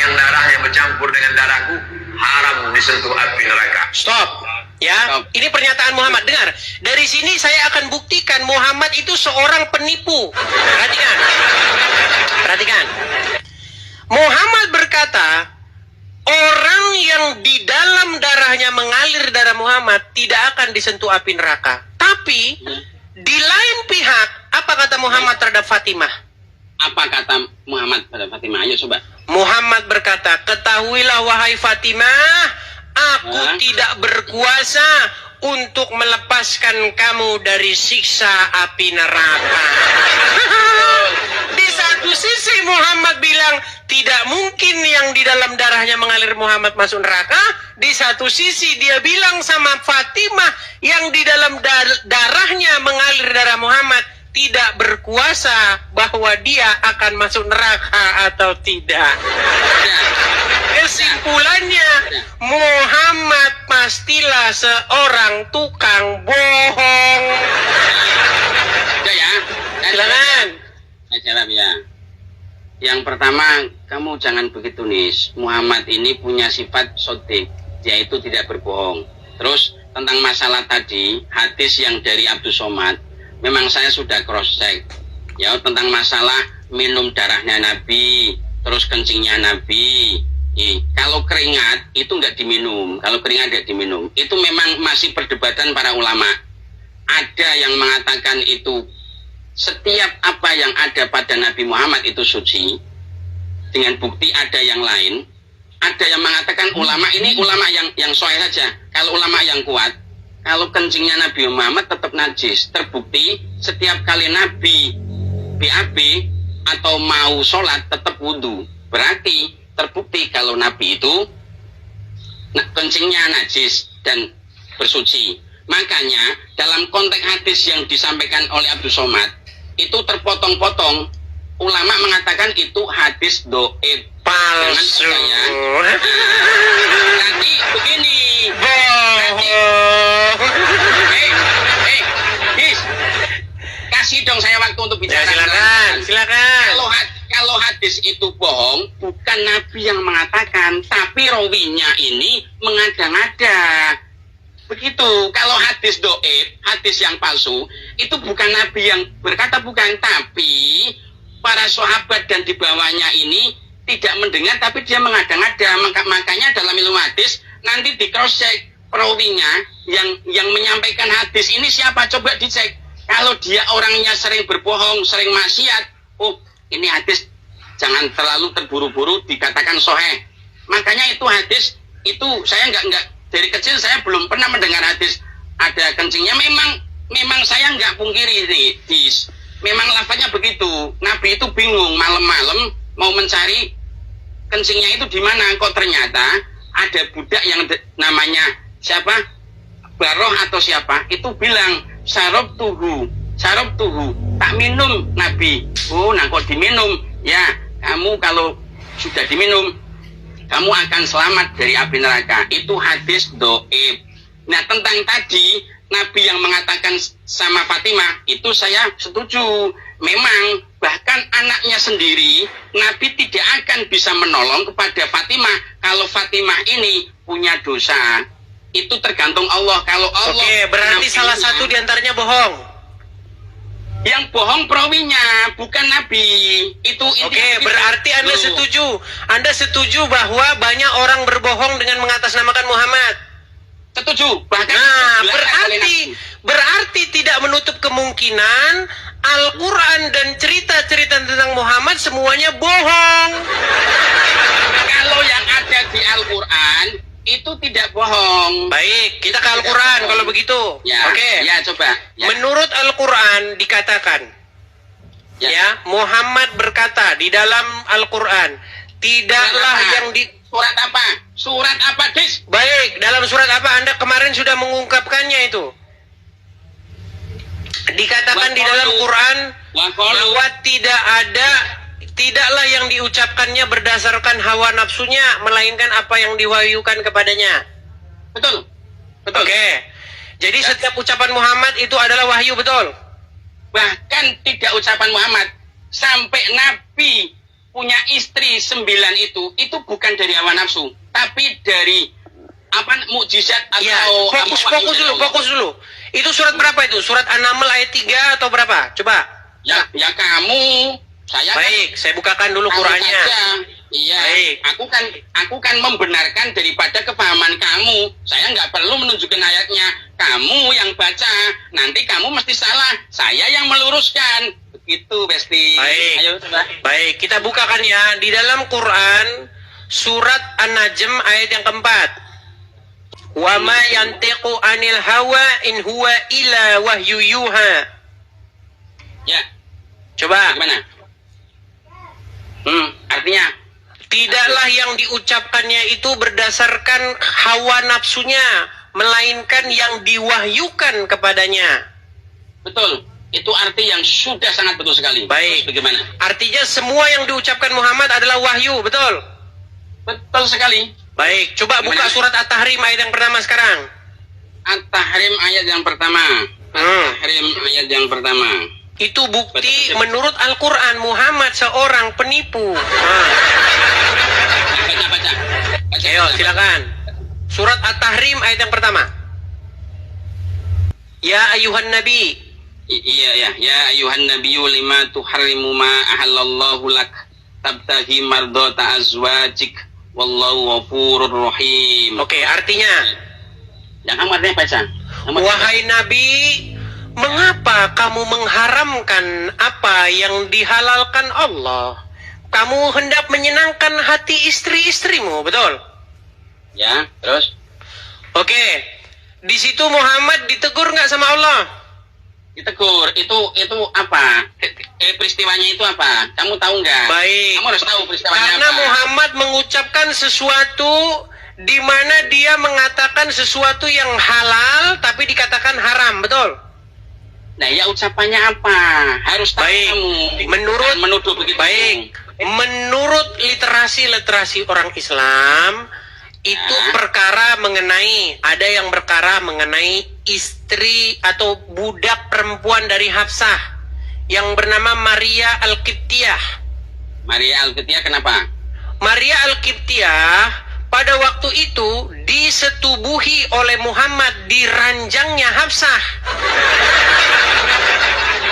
yang darahnya bercampur dengan darahku haram disentuh api neraka. Stop. Ya, ini pernyataan Muhammad. Dengar, dari sini saya akan buktikan Muhammad itu seorang penipu. Perhatikan. Perhatikan. Muhammad berkata, orang yang di dalam darahnya mengalir darah Muhammad tidak akan disentuh api neraka. Tapi di lain pihak, apa kata Muhammad terhadap Fatimah? Apa kata Muhammad terhadap Fatimah? Ayo coba. Muhammad berkata, ketahuilah wahai Fatimah, aku tidak berkuasa untuk melepaskan kamu dari siksa api neraka. Di satu sisi Muhammad bilang tidak mungkin yang di dalam darahnya mengalir Muhammad masuk neraka. Di satu sisi dia bilang sama Fatimah yang di dalam darahnya mengalir darah Muhammad tidak berkuasa bahwa dia akan masuk neraka atau tidak. Kesimpulannya, Muhammad pastilah seorang tukang bohong. Udah ya. Silakan. Jawab ya. Yang pertama, kamu jangan begitu nih. Muhammad ini punya sifat sodik, yaitu tidak berbohong. Terus tentang masalah tadi, hadis yang dari Abdus Somad, memang saya sudah cross check. Ya, tentang masalah minum darahnya Nabi, terus kencingnya Nabi. Kalau keringat itu nggak diminum, kalau keringat nggak diminum, itu memang masih perdebatan para ulama. Ada yang mengatakan itu setiap apa yang ada pada Nabi Muhammad itu suci, dengan bukti ada yang lain. Ada yang mengatakan ulama ini ulama yang sahih saja. Kalau ulama yang kuat, kalau kencingnya Nabi Muhammad tetap najis, terbukti setiap kali Nabi BAB atau mau sholat tetap wudhu. Berarti terbukti kalau Nabi itu kencingnya najis dan bersuci. Makanya dalam konteks hadis yang disampaikan oleh Abdus Somad itu terpotong-potong. Ulama mengatakan itu hadis doib. Palsu. Nanti begini. Kasih dong saya waktu untuk bicara. Ya, silakan. Kalau hadis itu bohong, bukan Nabi yang mengatakan, tapi rawinya ini mengada-ngada. Begitu. Kalau hadis doib, hadis yang palsu, itu bukan Nabi yang berkata, bukan, tapi para sahabat dan di bawahnya ini tidak mendengar, tapi dia mengada-ngada. Makanya dalam ilmu hadis nanti di cross check perawinya yang menyampaikan hadis ini siapa, coba dicek. Kalau dia orangnya sering berbohong, sering maksiat, oh ini hadis jangan terlalu terburu-buru dikatakan sahih. Makanya itu hadis itu saya nggak dari kecil saya belum pernah mendengar hadis ada kencingnya. Memang saya nggak pungkiri ini, memang lafaznya begitu. Nabi itu bingung malam-malam mau mencari kencingnya itu di mana, kok ternyata ada budak yang namanya siapa, Baroh atau siapa, itu bilang syarab tuhu, tak minum Nabi. Oh, nah kok diminum? Ya, kamu kalau sudah diminum, kamu akan selamat dari api neraka. Itu hadis doib. Nah, tentang tadi Nabi yang mengatakan sama Fatimah, itu saya setuju. Memang bahkan anaknya sendiri, Nabi tidak akan bisa menolong kepada Fatimah kalau Fatimah ini punya dosa. Itu tergantung Allah. Kalau Allah, oke, berarti salah satu diantaranya bohong. Yang bohong perawinya, bukan Nabi. Itu oke, berarti Anda setuju. Anda setuju bahwa banyak orang berbohong dengan mengatasnamakan Muhammad. Setuju. Bahkan berarti tidak menutup kemungkinan Al-Quran dan cerita-cerita tentang Muhammad semuanya bohong. Kalau yang ada di Al-Quran itu tidak bohong. Baik, kita ke Al-Quran kalau begitu. Ya, oke. Ya, coba. Ya. Menurut Al-Quran dikatakan, ya, Muhammad berkata di dalam Al-Quran, tidaklah yang di... Surat apa? Surat apa, Dis? Baik, dalam surat apa? Anda kemarin sudah mengungkapkannya itu. Dikatakan di dalam Quran bahwa tidaklah yang diucapkannya berdasarkan hawa nafsunya, melainkan apa yang diwahyukan kepadanya. Betul. Oke. Jadi setiap ucapan Muhammad itu adalah wahyu, betul? Bahkan tidak ucapan Muhammad, sampai Nabi punya istri 9 itu bukan dari hawa nafsu, tapi dari mukjizat atau Ya, fokus dulu. Itu surat berapa itu? Surat An-Naml ayat 3 atau berapa? Coba. Ya kamu, saya Baik, saya bukakan dulu kamu Qurannya. saja. Iya, Baik. aku kan membenarkan daripada kepahaman kamu. Saya nggak perlu menunjukkan ayatnya. Kamu yang baca, nanti kamu mesti salah. Saya yang meluruskan. Begitu, Besti. Baik. Ayo, coba. Baik, kita bukakan ya di dalam Quran surat An-Najm ayat yang keempat. Wa ma yantiqu anil hawa in huwa illa wahyu yuha. Ya, Coba. gimana? Artinya Tidaklah yang diucapkannya itu berdasarkan hawa nafsunya, melainkan yang diwahyukan kepadanya. betul. Itu arti yang sudah sangat betul sekali. Baik. Terus bagaimana? Artinya semua yang diucapkan Muhammad adalah wahyu, betul? Betul sekali. Baik, coba buka Bagaimana? surat At-Tahrim ayat yang pertama sekarang. At-Tahrim ayat yang pertama. At-Tahrim ayat yang pertama. Itu bukti Betul. menurut Al-Quran Muhammad seorang penipu. Baca. Ayo, silakan. Surat At-Tahrim ayat yang pertama. Ya ayuhan nabi. Iya. Ya ayuhan nabiyyu lima tuharrimu ma ahallallahu lak tabtaghi mardata azwajik wallahu ghafurur rahim. Oke, artinya, Yang kamu artinya baca. wahai nabi, mengapa kamu mengharamkan apa yang dihalalkan Allah? Kamu hendak menyenangkan hati istri-istrimu, betul? Ya, terus Oke, di situ Muhammad ditegur nggak sama Allah? ditegur. Itu apa? Peristiwanya itu apa? Kamu tahu nggak? Baik. Kamu harus tahu peristiwanya Karena apa. Muhammad mengucapkan sesuatu di mana dia mengatakan sesuatu yang halal tapi dikatakan haram, betul? Nah, ya ucapannya apa? Harus tahu Baik. kamu. Menurut Jangan menuduh begitu. Baik. Menurut literasi orang Islam itu perkara mengenai, ada yang berkara mengenai istri atau budak perempuan dari Hafsah yang bernama Maria Al-Qibtiyah. Maria Al-Qibtiyah kenapa? Maria Al-Qibtiyah pada waktu itu disetubuhi oleh Muhammad di ranjangnya Hafsah.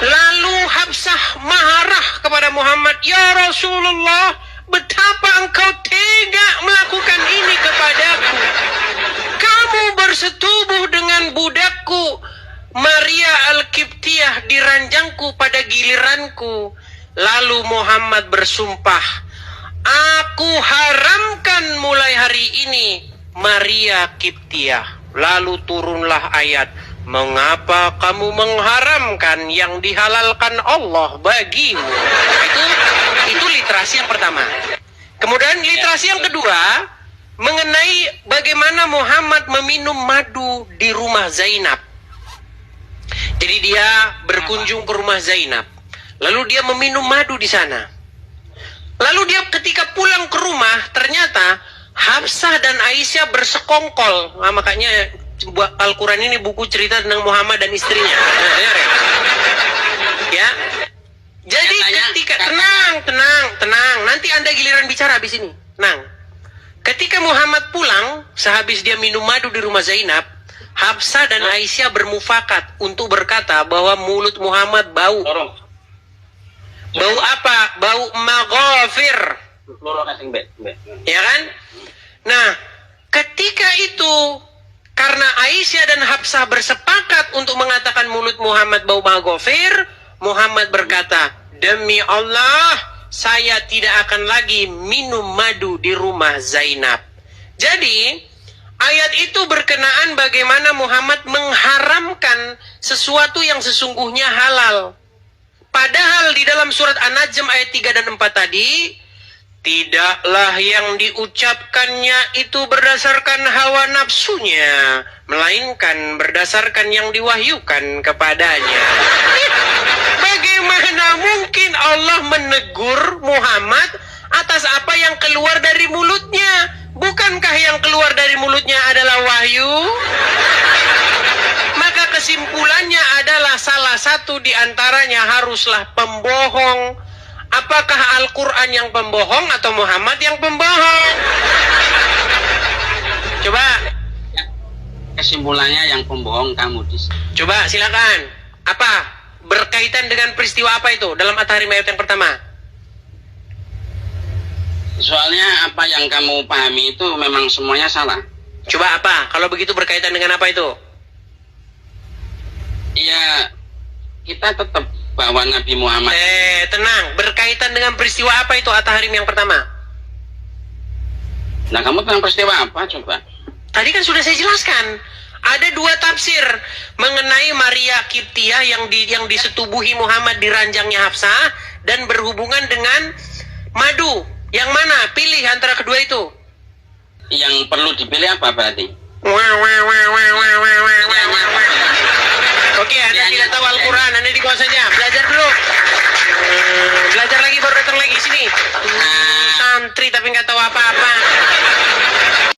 Lalu Hafsah marah kepada Muhammad, "Ya Rasulullah, betapa engkau tega melakukan ini kepadaku. Kamu bersetubuh dengan budakku Maria Al-Qibtiyah di ranjangku pada giliranku." Lalu Muhammad bersumpah, "Aku haramkan mulai hari ini Maria Qibtiyah." Lalu turunlah ayat, "Mengapa kamu mengharamkan yang dihalalkan Allah bagimu?" Itu literasi yang pertama. Kemudian literasi yang kedua mengenai bagaimana Muhammad meminum madu di rumah Zainab. Jadi dia berkunjung ke rumah Zainab. Lalu dia meminum madu di sana. Lalu dia ketika pulang ke rumah ternyata Hafsah dan Aisyah bersekongkol. Nah, makanya Al-Quran ini buku cerita tentang Muhammad dan istrinya. Dengar ya? Jadi ketika tenang, nanti Anda giliran bicara habis ini. Tenang. Ketika Muhammad pulang, sehabis dia minum madu di rumah Zainab, Hafsah dan Aisyah bermufakat untuk berkata bahwa mulut Muhammad bau. Bau apa? Bau maghafir. Ya kan? Nah, ketika itu karena Aisyah dan Hafsah bersepakat untuk mengatakan mulut Muhammad bau maghafir, Muhammad berkata, "Demi Allah, saya tidak akan lagi minum madu di rumah Zainab." Jadi, ayat itu berkenaan bagaimana Muhammad mengharamkan sesuatu yang sesungguhnya halal. Padahal di dalam surat An-Najm ayat 3 dan 4 tadi, tidaklah yang diucapkannya itu berdasarkan hawa nafsunya, melainkan berdasarkan yang diwahyukan kepadanya. Bagaimana mungkin Allah menegur Muhammad atas apa yang keluar dari mulutnya? Bukankah yang keluar dari mulutnya adalah wahyu? Maka kesimpulannya adalah salah satu di antaranya haruslah pembohong Apakah Al-Quran yang pembohong atau Muhammad yang pembohong? Coba. Kesimpulannya yang pembohong kamu, Dis. Coba silakan. Apa? Berkaitan dengan peristiwa apa itu dalam At-Tahrim ayat yang pertama? Soalnya apa yang kamu pahami itu memang semuanya salah. Coba apa? Kalau begitu berkaitan dengan apa itu? Iya, kita tetap bahwa Nabi Muhammad. Tenang. Berkaitan dengan peristiwa apa itu At-Tahrim yang pertama? Nah, kamu tentang peristiwa apa coba? Tadi kan sudah saya jelaskan. Ada dua tafsir mengenai Maria Kiptiah yang disetubuhi Muhammad di ranjangnya Hafsah dan berhubungan dengan madu. Yang mana? Pilih antara kedua itu. Yang perlu dipilih apa berarti? Oke, Anda tidak tahu Al-Quran, Anda di bawah saja. Belajar dulu. Belajar lagi baru datang lagi sini. Santri tapi nggak tahu apa-apa.